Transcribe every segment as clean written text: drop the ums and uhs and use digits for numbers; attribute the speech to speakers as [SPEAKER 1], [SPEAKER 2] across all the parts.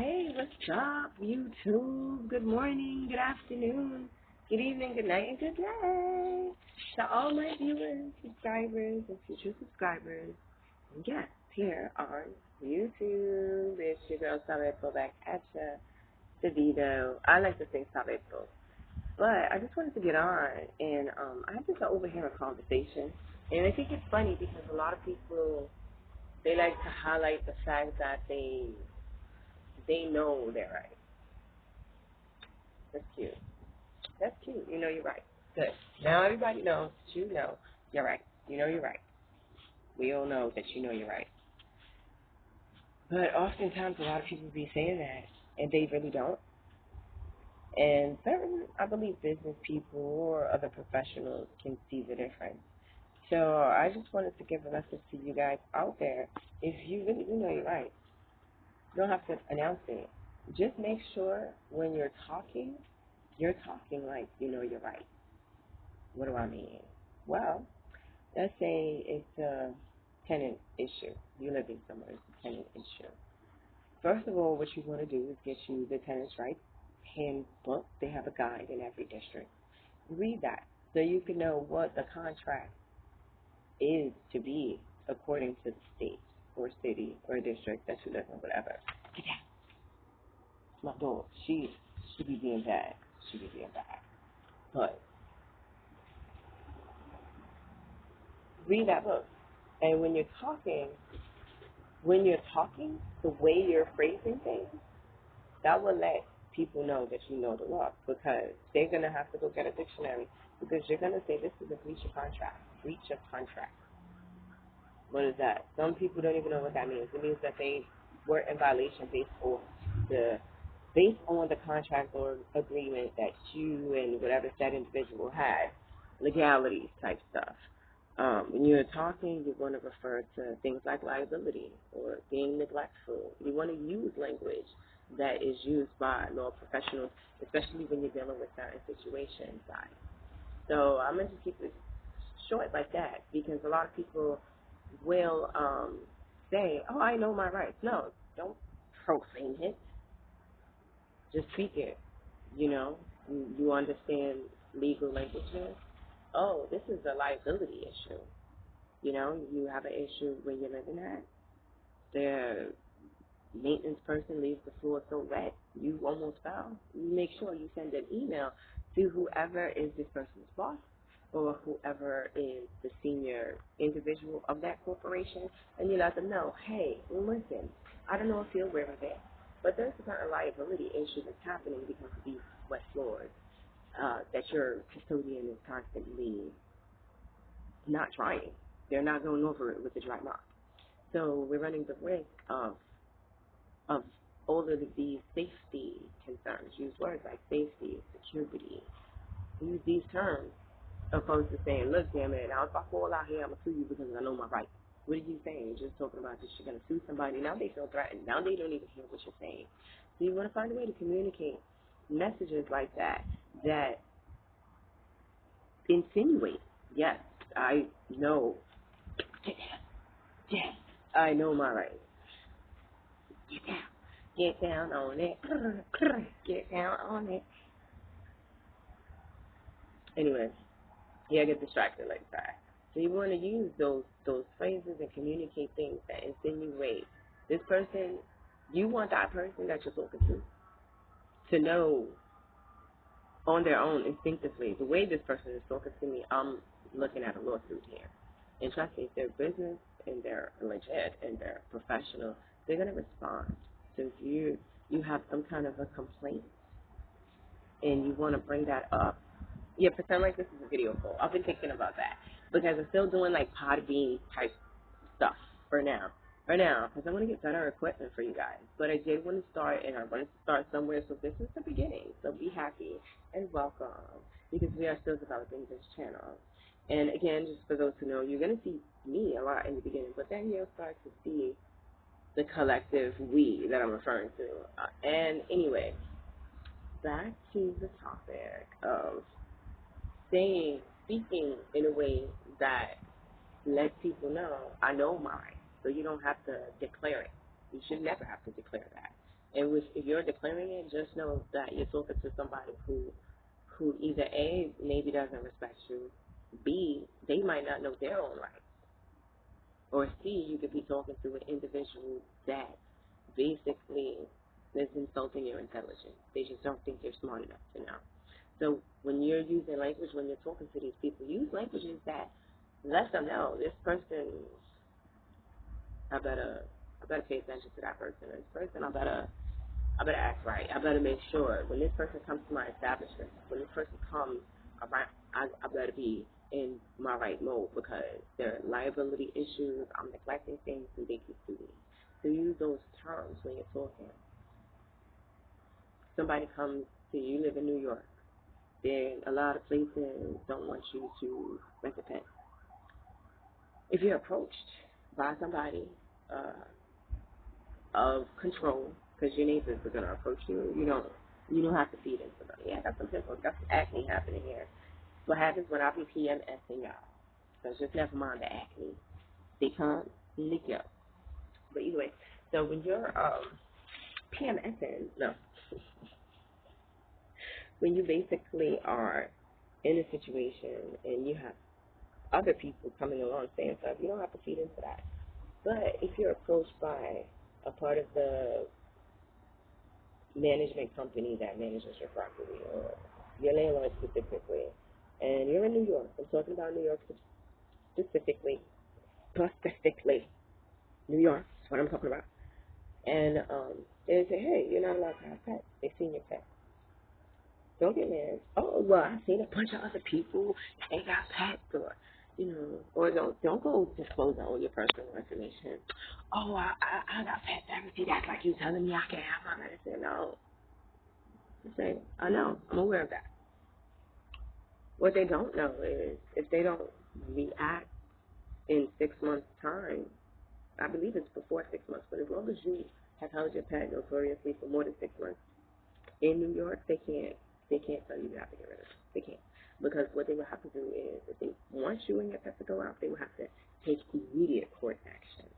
[SPEAKER 1] Hey, what's up, YouTube? Good morning, good afternoon, good evening, good night, and good day to all my viewers, subscribers, and future subscribers and guests here on YouTube. It's your girl, Sabeto, back at ya. DeVito. I like to say Sabeto. But I just wanted to get on, and I just overhear a conversation. And I think it's funny because a lot of people, they like to highlight the fact that they know they're right. That's cute. That's cute. You know you're right. Good. Now everybody knows that you know you're right. You know you're right. We all know that you know you're right. But oftentimes a lot of people be saying that and they really don't. And certain, I believe, business people or other professionals can see the difference. So I just wanted to give a message to you guys out there. If you really do know you're right, you don't have to announce it. Just make sure when you're talking like you know you're right. What do I mean? Well, let's say it's a tenant issue. You're living somewhere, it's a tenant issue. First of all, what you want to do is get you the tenant's rights handbook. They have a guide in every district. Read that so you can know what the contract is to be according to the state or city or district that you live in, whatever. Get out. My dog, she be being bad. She be being bad. But read that book. And when you're talking, the way you're phrasing things, that will let people know that you know the law because they're going to have to go get a dictionary because you're going to say this is a breach of contract. Breach of contract. What is that? Some people don't even know what that means. It means that they were in violation based on the contract or agreement that you and whatever said individual had, legalities type stuff. When you're talking, you want to refer to things like liability or being neglectful. You want to use language that is used by law professionals, especially when you're dealing with certain situations. So I'm going to keep it short like that because a lot of people will say, oh, I know my rights. No, don't profane it. Just speak it. You understand legal languages. Oh, this is a liability issue. You have an issue when you're living at. The maintenance person leaves the floor so wet, you almost fell. You make sure you send an email to whoever is this person's boss or whoever is the senior individual of that corporation, and you let them know, hey, listen, I don't know if you're aware of it, but there's a certain liability issue that's happening because of these wet floors that your custodian is constantly not trying. They're not going over it with a dry mop. So we're running the risk of all of these safety concerns. Use words like safety, security. Use these terms opposed to saying, look, damn it, now if I fall out here, I'm going to sue you because I know my rights. What are you saying? You're just talking about this. You're going to sue somebody. Now they feel threatened. Now they don't even hear what you're saying. So you want to find a way to communicate messages like that insinuate, yes, I know. Yes, I know my rights. Get down. Get down on it. Get down on it. Anyway, yeah, I get distracted like that. So you want to use those phrases and communicate things that insinuate this person. You want that person that you're talking to know on their own instinctively the way this person is talking to me. I'm looking at a lawsuit here, and trust me, if they're business and they're legit and they're professional, they're gonna respond. So if you have some kind of a complaint and you want to bring that up. Yeah, pretend like this is a video call. I've been thinking about that because I'm still doing like Podbean type stuff for now. For now, because I want to get better equipment for you guys. But I did want to start, and I wanted to start somewhere, so this is the beginning. So be happy and welcome because we are still developing this channel. And again, just for those who know, you're going to see me a lot in the beginning, but then you'll start to see the collective we that I'm referring to. And anyway, back to the topic of speaking in a way that lets people know I know mine, so you don't have to declare it. You should never have to declare that. And if you're declaring it, just know that you're talking to somebody who either A, maybe doesn't respect you, B, they might not know their own rights, or C, you could be talking to an individual that basically is insulting your intelligence. They just don't think you're smart enough to know. So when you're using language, when you're talking to these people, use languages that let them know this person, I better pay attention to that person. This person, I better act right. I better make sure when this person comes to my establishment, when this person comes around, I better be in my right mode because there are liability issues. I'm neglecting things and they can sue me. So use those terms when you're talking. Somebody comes to you, you live in New York. Then a lot of places don't want you to rent a pet. If you're approached by somebody of control, because your neighbors are gonna approach you, you don't have to feed into them. Yeah, I got some pimples, got some acne happening here. What happens when I be PMSing y'all? So just never mind the acne. They come, lick you. But anyway, so when you're PMSing, no, when you basically are in a situation and you have other people coming along saying stuff, you don't have to feed into that. But if you're approached by a part of the management company that manages your property, or your landlord specifically, and you're in New York, I'm talking about New York specifically, New York, that's what I'm talking about, and they say, hey, you're not allowed to have pets. They've seen your pet. Don't get mad. Oh, well, I've seen a bunch of other people. They got pets, or don't go disclosing all your personal information. Oh, I got pet therapy. That's like you telling me I can't have my medicine. No. I say, I know. I'm aware of that. What they don't know is if they don't react in 6 months' time, I believe it's before 6 months, but as long as you have held your pet notoriously for more than 6 months in New York, they can't tell you have to get rid of it. They can't. Because what they will have to do is, if they want you and your pet to go out, they will have to take immediate court action.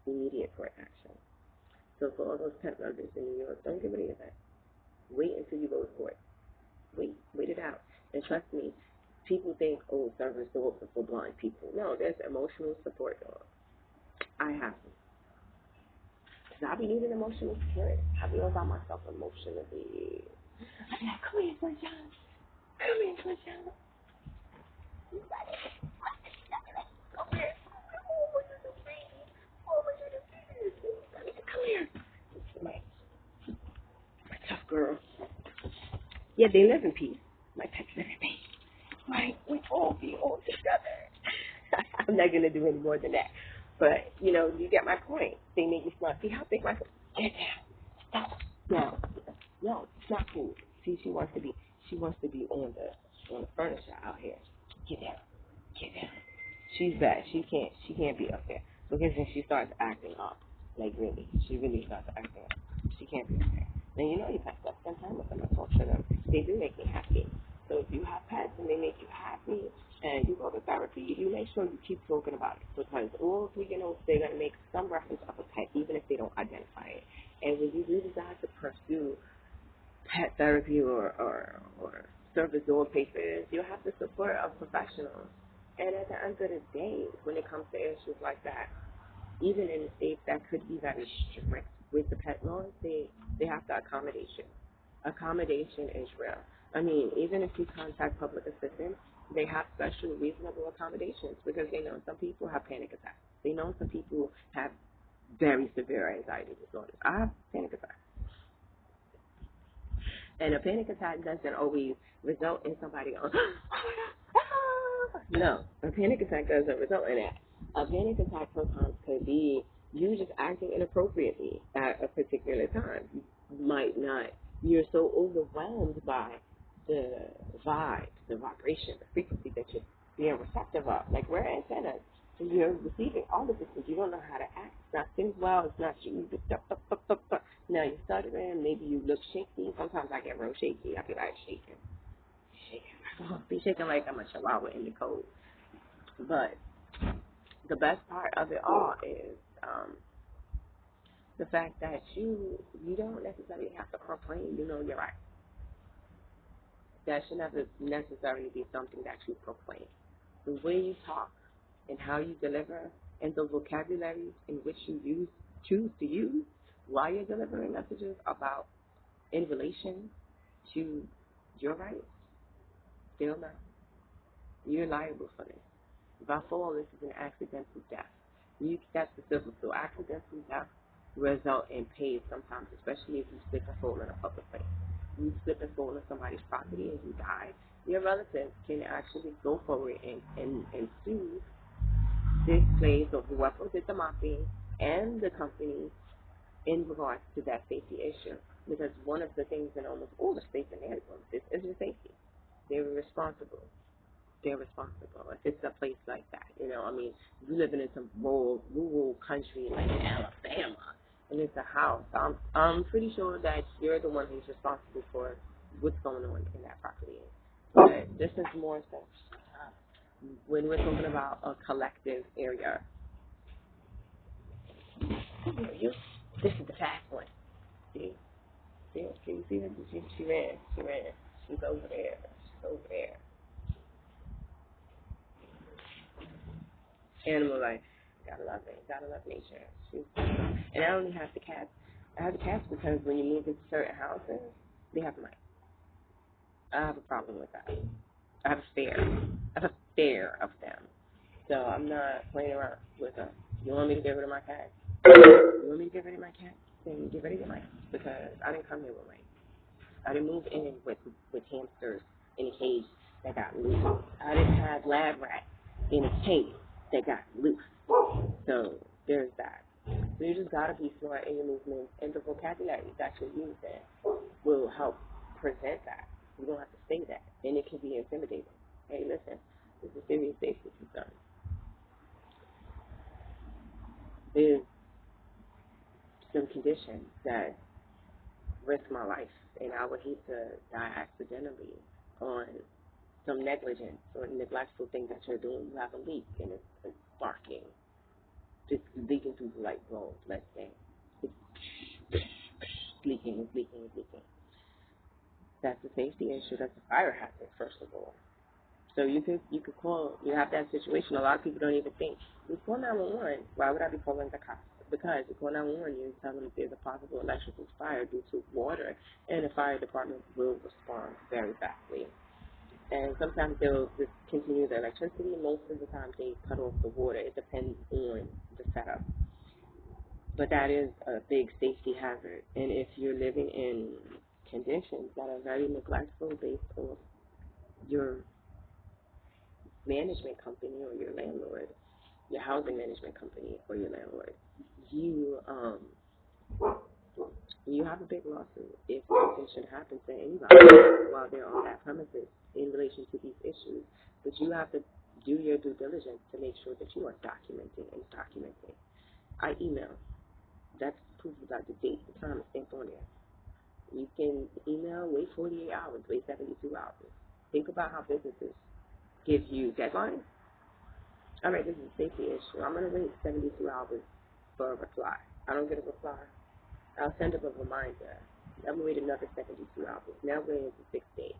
[SPEAKER 1] Immediate court action. So for all those pet lovers in New York, don't get rid of your pet. Wait until you go to court. Wait it out. And trust me, people think, oh, service dogs are for blind people. No, there's emotional support dogs. I have them. Because I be needing emotional support. I be all by myself emotionally. I be like, come here, sunshine. Come here, sunshine. Come here. Oh, what is the baby? Oh, what is the baby? Come here. My tough girl. Yeah, they live in peace. My pets live in peace. Right? We all be all together. I'm not going to do any more than that. But, you get my point. They make me smart. See how big my foot. Get down. Stop. No, it's not cool. See, she wants to be on the furniture out here. Get down. Get down. She's bad. She can't be up there. Because then she starts acting up. Like really. She really starts acting up. She can't be up there. Then you have to spend time with them and talk to them. They do make me happy. So if you have pets and they make you happy and you go to therapy, you make sure you keep talking about it. Because all 3-year-olds, they're going to make some reference of a pet, even if they don't identify it. And when you really decide to pursue pet therapy or service dog papers, you'll have the support of professionals. And at the end of the day, when it comes to issues like that, even in states that could be very strict with the pet laws, they have to accommodate you. Accommodation is real. I mean, even if you contact public assistance, they have special reasonable accommodations because they know some people have panic attacks. They know some people have very severe anxiety disorders. I have panic attacks. And a panic attack doesn't always result in somebody going, oh my God, ah! No, a panic attack doesn't result in that. A panic attack sometimes could be you just acting inappropriately at a particular time. You might not, you're so overwhelmed by the vibe, the vibration, the frequency that you're being receptive of. Like we're antennas. So you're receiving all of this, but you don't know how to act. It's not things well. It's not you. Now you stuttering. Maybe you look shaky. Sometimes I get real shaky. I be like shaking. I be shaking like I'm a chihuahua in the cold. But the best part of it all is The fact that you don't necessarily have to proclaim, you're right. That should never necessarily be something that you proclaim. The way you talk and how you deliver and the vocabulary in which you choose to use while you're delivering messages about in relation to your rights, still not. You're liable for this. If I fall, this is an accidental death. That's the civil. So accidental death result in pain sometimes, especially if you slip and fall in a public place. You slip and fall in somebody's property and you die, your relatives can actually go forward and sue this place or whoever did the mopping and the company in regards to that safety issue. Because one of the things in almost all the states in there is your safety. They're responsible. If it's a place like that. You living in some rural country like Alabama, and it's a house. I'm pretty sure that you're the one who's responsible for what's going on in that property. But this is more so when we're talking about a collective area. This is the fast one. See, can you see her? She ran. She's over there. Animal life. Gotta love it. Gotta love nature. And I only have the cats. I have the cats because when you move into certain houses, they have mice. I have a problem with that. I have a fear of them. So I'm not playing around with them. You want me to get rid of my cat? You want me to get rid of my cat? Then get rid of your mice. Because I didn't come here with mice. I didn't move in with hamsters in a cage that got loose. I didn't have lab rats in a cage that got loose. So there's that. So you just gotta be smart in your movements, and the vocabulary that you're using will help present that. You don't have to say that, and it can be intimidating. Hey, listen, this is a serious safety concern. There's some conditions that risk my life, and I would hate to die accidentally on some negligence or neglectful thing that you're doing. You have a leak and it's sparking. It's leaking through the light bulb, let's say. It's leaking. That's a safety issue. That's a fire hazard, first of all. So you could call, you have that situation. A lot of people don't even think. You call 911. Why would I be calling the cops? Because you call 911, you tell them there's a possible electrical fire due to water, and the fire department will respond very fastly. And sometimes they'll discontinue the electricity. Most of the time they cut off the water. It depends on the setup. But that is a big safety hazard. And if you're living in conditions that are very neglectful based on your management company or your landlord, your housing management company or your landlord, you have a big lawsuit if something should happen to anybody while they're on that premises in relation to these issues. But you have to do your due diligence to make sure that you are documenting. I email. That's proof about the date, the time, it's stamped on there. You can email, wait 48 hours, wait 72 hours. Think about how businesses give you deadlines. All right, this is a safety issue. I'm going to wait 72 hours for a reply. I don't get a reply. I'll send them a reminder. I'm going to wait another 72 hours. Now we're into 6 days.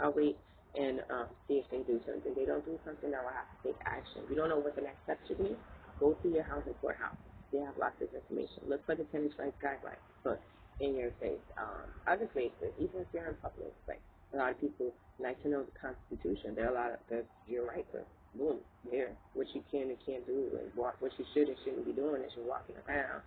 [SPEAKER 1] I'll wait and see if they do something. If they don't do something, now I have to take action. If you don't know what the next step should be, go to your housing courthouse. They have lots of information. Look for the tenants' rights guidelines. But in your face, other places, even if you're in public, like a lot of people like to know the Constitution. There are a lot of your rights are boom there. What you can and can't do, and what you should and shouldn't be doing as you're walking around.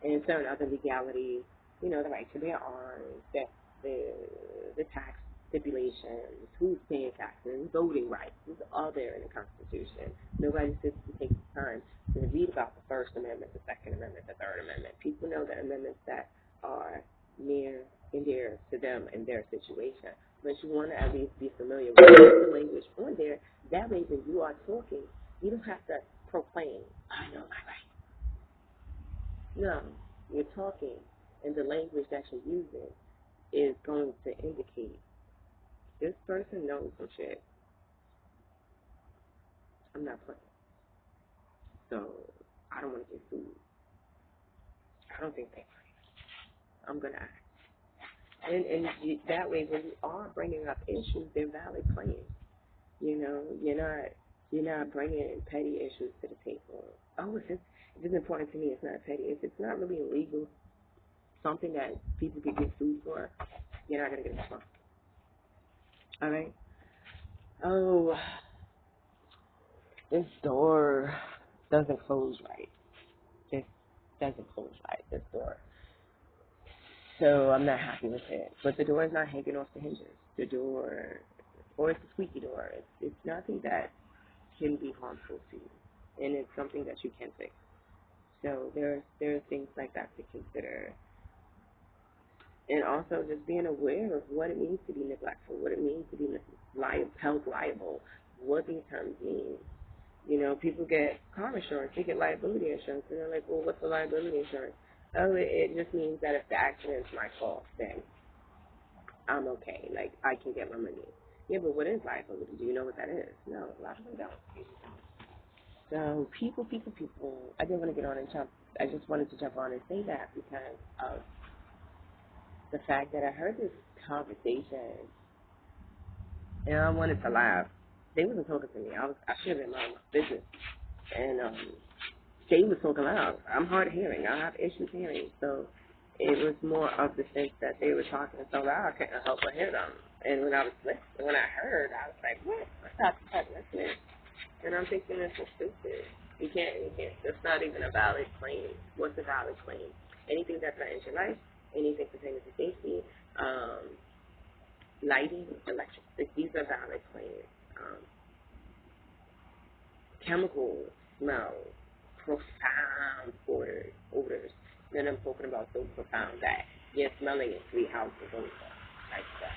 [SPEAKER 1] And certain other legalities, the right to bear arms, the tax stipulations, who's paying taxes, voting rights. These are all there in the Constitution. Nobody sits and takes the time to read about the First Amendment, the Second Amendment, the Third Amendment. People know the amendments that are near and dear to them and their situation. But you want to at least be familiar with the language on there. That way when you are talking, you don't have to proclaim, I know my rights. No, you're talking, and the language that you're using is going to indicate this person knows some shit. I'm not playing. So I don't want to get sued. I don't think they are. I'm gonna ask. That way, when you are bringing up issues, they're valid claims. You're not bringing in petty issues to the table. Oh, if it's important to me, it's not petty. If it's not really illegal, something that people could get sued for, you're not gonna get a response. All right. Oh, this door doesn't close right. This doesn't close right. This door. So I'm not happy with it. But the door is not hanging off the hinges. The door, or it's a squeaky door. It's nothing that can be harmful to you, and it's something that you can fix. So there are things like that to consider, and also just being aware of what it means to be neglectful, what it means to be held liable, what these terms mean. People get car insurance, they get liability insurance, and they're like, well, what's the liability insurance? Oh, it just means that if the accident's my fault, then I'm okay. Like, I can get my money. Yeah, but what is liability? Do you know what that is? No, a lot of them don't. So, people. I didn't want to get on and jump. I just wanted to jump on and say that because of the fact that I heard this conversation, and I wanted to laugh. They wasn't talking to me. I should have been minding my business. And they was talking loud. I'm hard of hearing. I have issues hearing. So it was more of the sense that they were talking so loud I couldn't help but hear them. And when I was listening, when I heard, I was like, what? I stopped listening. And I'm thinking, this is stupid. You can't. It's not even a valid claim. What's a valid claim? Anything that threatens your life, anything pertaining to safety, lighting, electric. These are valid claims. Chemicals, smells, profound odors. Then I'm talking about so profound that you're smelling it 3 houses over. Like that.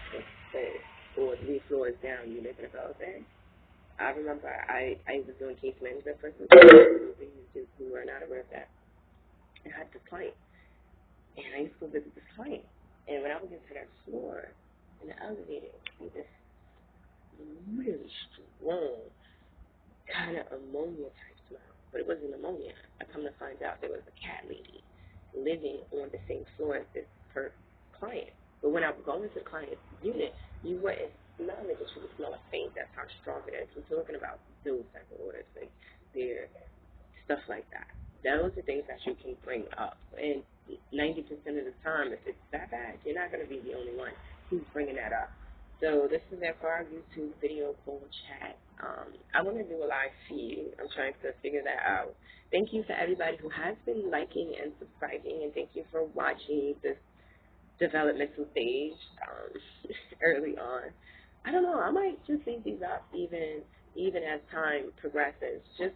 [SPEAKER 1] Or 3 floors down, you live in a building. I remember I was doing case management for some who were not aware of that. And I had this client. And I used to go visit this client. And when I would get to that floor in the elevator, it would be this really strong kind of ammonia type smell. But it wasn't ammonia. I come to find out there was a cat lady living on the same floor as this per client. But when I would go into the client's unit, you wouldn't smell it, but you would smell a faint. That's how strong it is. We're talking about those type of orders, like they're stuff like that. Those are things that you can bring up. And 90% of the time, if it's that bad, you're not going to be the only one who's bringing that up. So this is it for our YouTube video phone chat. I want to do a live feed. I'm trying to figure that out. Thank you to everybody who has been liking and subscribing, and thank you for watching this developmental stage early on. I don't know. I might just leave these up even as time progresses, just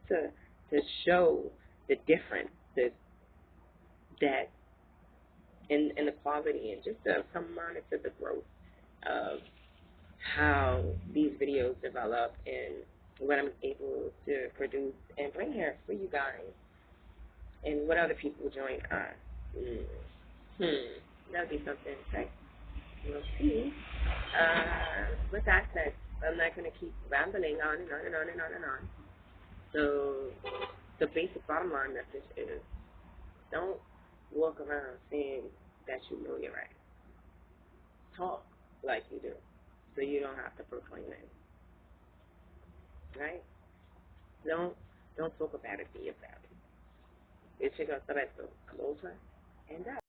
[SPEAKER 1] to show the difference that in the quality, and just to come monitor the growth of how these videos develop and what I'm able to produce and bring here for you guys, and what other people join us. That would be something that we'll see. With that said, I'm not going to keep rambling on and on and on and on and on. So the basic bottom line message is, don't walk around saying that you know you're right. Talk like you do, so you don't have to proclaim it. Right? Don't talk about it, be about it. It should go so that's closer and out.